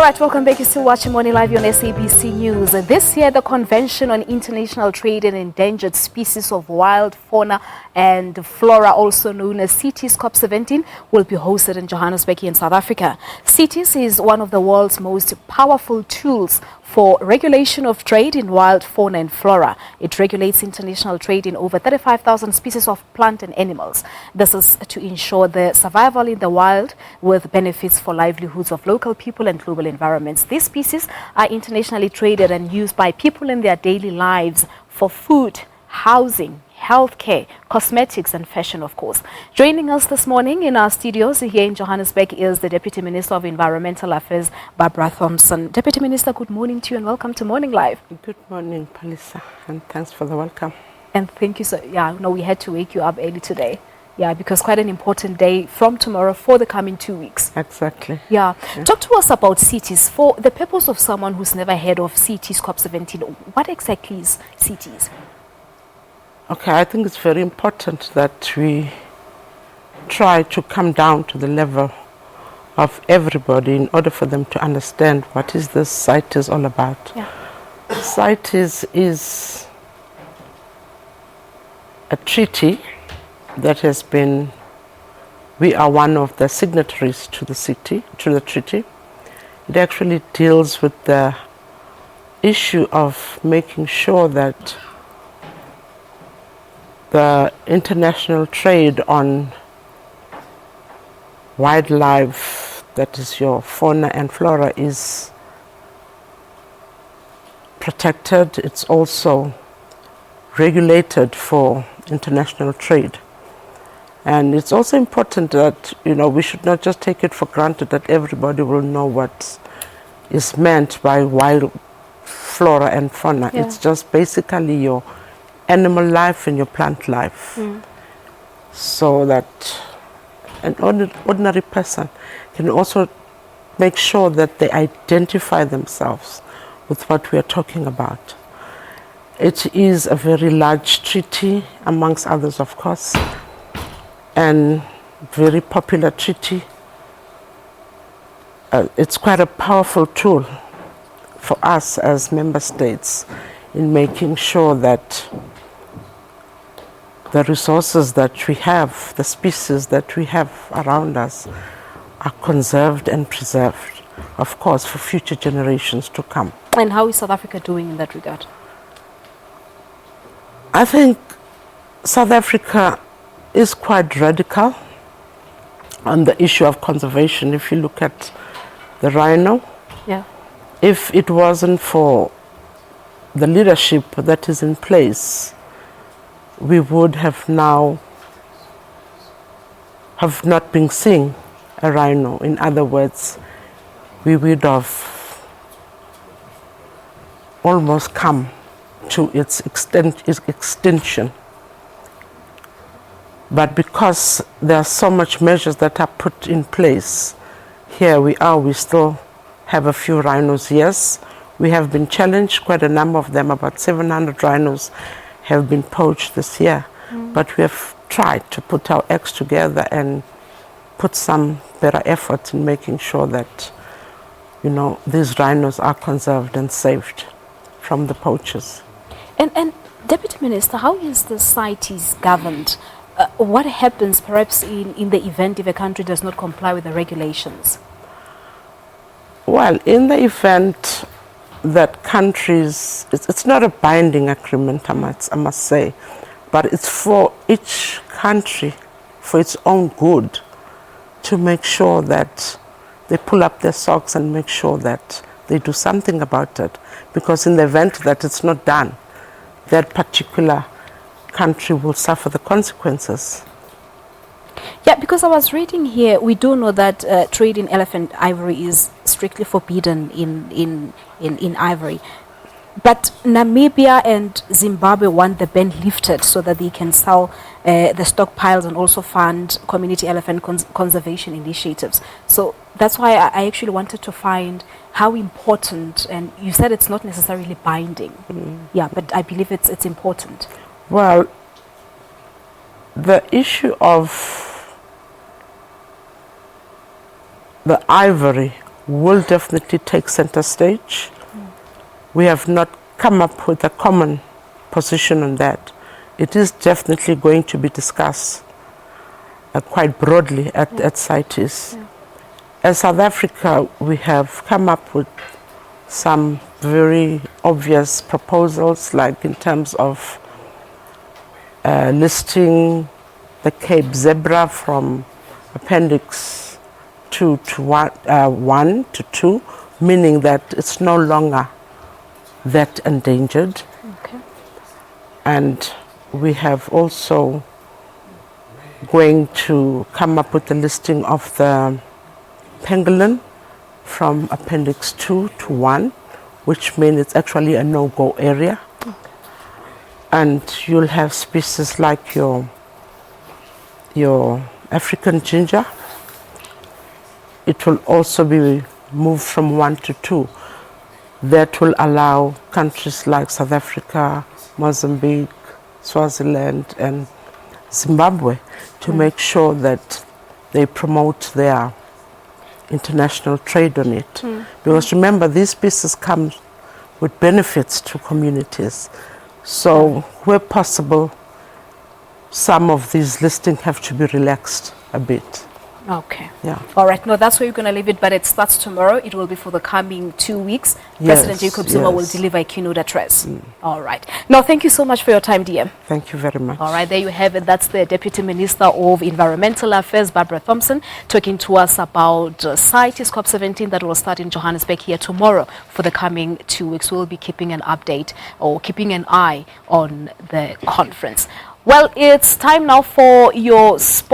Alright, welcome back. You're still watching Morning Live on SABC News. This year, the Convention on International Trade in Endangered Species of Wild Fauna and Flora, also known as CITES Cop 17, will be hosted in Johannesburg in South Africa. CITES is one of the world's most powerful tools for regulation of trade in wild fauna and flora. It regulates international trade in over 35,000 species of plant and animals. This is to ensure the survival in the wild with benefits for livelihoods of local people and global environments. These species are internationally traded and used by people in their daily lives for food, housing, healthcare, cosmetics and fashion, of course. Joining us this morning in our studios here in Johannesburg is the Deputy Minister of Environmental Affairs, Barbara Thomson. Deputy Minister, good morning to you and welcome to Morning Live. Good morning, Palisa, and thanks for the welcome. And thank you. We had to wake you up early today. Yeah, because quite an important day from tomorrow for the coming 2 weeks. Exactly. Yeah. Talk to us about CITES. For the purpose of someone who's never heard of CITES Cop 17, what exactly is CITES? Okay, I think it's very important that we try to come down to the level of everybody in order for them to understand what is this CITES all about. Yeah. CITES is a treaty that has been, we are one of the signatories to the treaty. It actually deals with the issue of making sure that the international trade on wildlife, that is your fauna and flora, is protected. It's also regulated for international trade. And it's also important that, we should not just take it for granted that everybody will know what is meant by wild flora and fauna. Yeah. It's just basically your animal life and your plant life. So that an ordinary person can also make sure that they identify themselves with what we are talking about. It is a very large treaty, amongst others, of course, and very popular treaty. It's quite a powerful tool for us as member states in making sure that the resources that we have, the species that we have around us, are conserved and preserved, of course, for future generations to come. And how is South Africa doing in that regard? I think South Africa is quite radical on the issue of conservation. If you look at the rhino, yeah, if it wasn't for the leadership that is in place, we would have not been seeing a rhino. In other words, we would have almost come to its extinction. But because there are so much measures that are put in place, here we still have a few rhinos. Yes, we have been challenged, quite a number of them, about 700 rhinos have been poached this year. But we have tried to put our acts together and put some better effort in making sure that, these rhinos are conserved and saved from the poachers. And Deputy Minister, how is the CITES governed? What happens perhaps in the event if a country does not comply with the regulations? Well, in the event that countries, it's not a binding agreement, I must say, but it's for each country, for its own good, to make sure that they pull up their socks and make sure that they do something about it. Because in the event that it's not done, that particular country will suffer the consequences. Yeah, because I was reading here, we do know that trade in elephant ivory is strictly forbidden in ivory. But Namibia and Zimbabwe want the ban lifted so that they can sell the stockpiles and also fund community elephant conservation initiatives. So that's why I actually wanted to find how important, and you said it's not necessarily binding. Yeah, but I believe it's important. Well, the issue of the ivory will definitely take center stage. We have not come up with a common position on that. It is definitely going to be discussed quite broadly at CITES. As South Africa, we have come up with some very obvious proposals, like in terms of listing the Cape zebra from Appendix 2 to 1 to 2, meaning that it's no longer that endangered. Okay. And we have also going to come up with the listing of the pangolin from Appendix 2 to 1, which means it's actually a no-go area. Okay. And you'll have species like your African ginger. It will also be moved from 1 to 2. That will allow countries like South Africa, Mozambique, Swaziland, and Zimbabwe to make sure that they promote their international trade on it. Because remember, these species come with benefits to communities. So where possible, some of these listings have to be relaxed a bit. Okay. Yeah. All right. No, that's where you're going to leave it, but it starts tomorrow. It will be for the coming 2 weeks. Yes, President Jacob Zuma will yes. deliver a keynote address. All right. No, thank you so much for your time, dear. Thank you very much. All right, there you have it. That's the Deputy Minister of Environmental Affairs, Barbara Thomson, talking to us about CITES Cop 17 that will start in Johannesburg here tomorrow for the coming 2 weeks. We'll be keeping an update or keeping an eye on the conference. Well, it's time now for your sport.